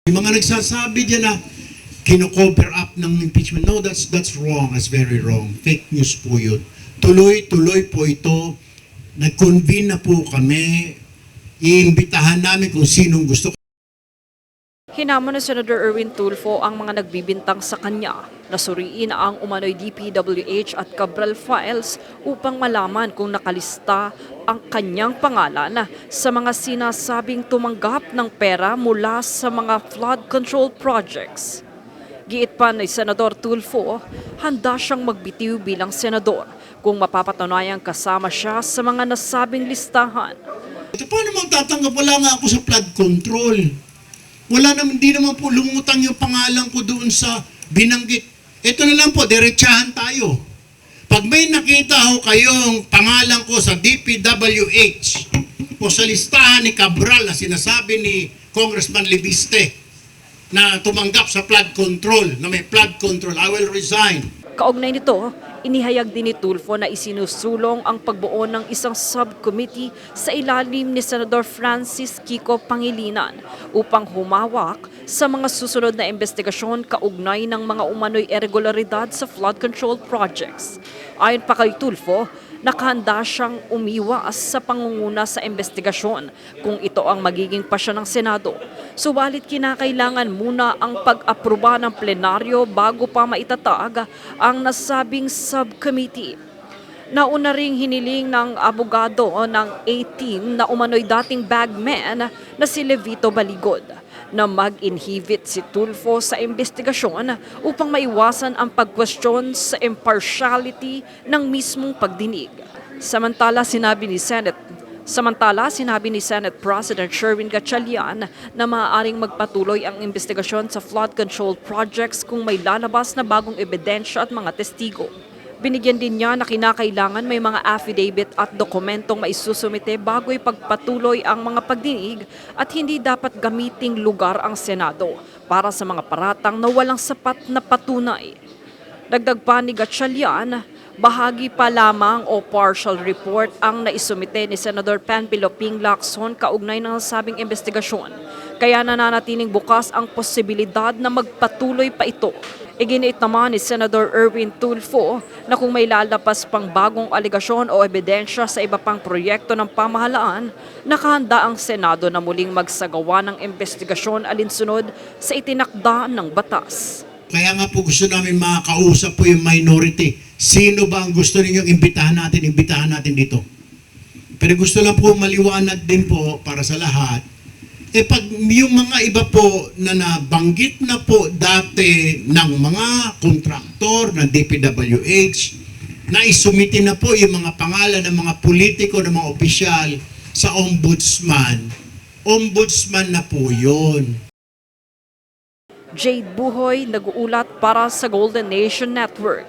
Yung mga nagsasabi dyan na kino-cover up ng impeachment, no, that's wrong, that's very wrong. Fake news po yun. Tuloy-tuloy po ito. Nag-convene na po kami. Iimbitahan namin kung sinong gusto. Hinamon ni Senator Erwin Tulfo ang mga nagbibintang sa kanya na suriin ang umano'y DPWH at Cabral files upang malaman kung nakalista ang kanyang pangalan sa mga sinasabing tumanggap ng pera mula sa mga flood control projects. Giit pa ni Senador Tulfo, handa siyang magbitiw bilang senador kung mapapatunayang kasama siya sa mga nasabing listahan. Ito paano magtatanggap? Wala nga ako sa flood control. Wala naman, hindi naman po lumutang yung pangalan ko doon sa binanggit. Ito na lang po, diretsahan tayo. Pag may nakita ho kayong pangalan ko sa DPWH o sa listahan ni Cabral na sinasabi ni Congressman Libiste na tumanggap sa flood control, na may flood control, I will resign. Kaugnay nito, inihayag din ni Tulfo na isinusulong ang pagbuo ng isang subcommittee sa ilalim ni Senador Francis Kiko Pangilinan upang humawak sa mga susunod na investigasyon kaugnay ng mga umano'y irregularidad sa flood control projects. Ayon pa kay Tulfo, nakahanda siyang umiwas sa pangunguna sa investigasyon kung ito ang magiging pasya ng Senado. Subalit kinakailangan muna ang pag-aproba ng plenaryo bago pa maitatag ang nasabing subcommittee. Nauna ring hiniling ng abogado ng A-team na umano'y dating bagman na si Levito Baligod na mag-inhibit si Tulfo sa investigasyon upang maiwasan ang pagkwestiyon sa impartiality ng mismong pagdinig. Samantala sinabi ni Senate President Sherwin Gatchalian na maaaring magpatuloy ang investigasyon sa flood control projects kung may lalabas na bagong ebidensya at mga testigo. Binigyan din niya na kinakailangan may mga affidavit at dokumentong maisusumite bago ipagpatuloy ang mga pagdinig at hindi dapat gamiting lugar ang Senado para sa mga paratang na walang sapat na patunay. Dagdag pa ni Gatchalian, bahagi pa lamang o partial report ang naisumite ni Senador Panfilo Ping Lacson kaugnay ng nasabing investigasyon. Kaya nananatiling bukas ang posibilidad na magpatuloy pa ito. Iginiit naman ni Senador Erwin Tulfo na kung may lalabas pang bagong aligasyon o ebidensya sa iba pang proyekto ng pamahalaan, nakahanda ang Senado na muling magsagawa ng investigasyon alinsunod sa itinakda ng batas. Kaya nga po gusto namin makakausap po yung minority. Sino ba ang gusto ninyong imbitahan natin dito. Pero gusto lang po maliwanag din po para sa lahat. Pag yung mga iba po na nabanggit na po dati ng mga kontraktor ng DPWH, na isumiti na po yung mga pangalan ng mga politiko, ng mga opisyal sa ombudsman. Ombudsman na po yun. Jade Buhoy, nag-uulat para sa Golden Nation Network.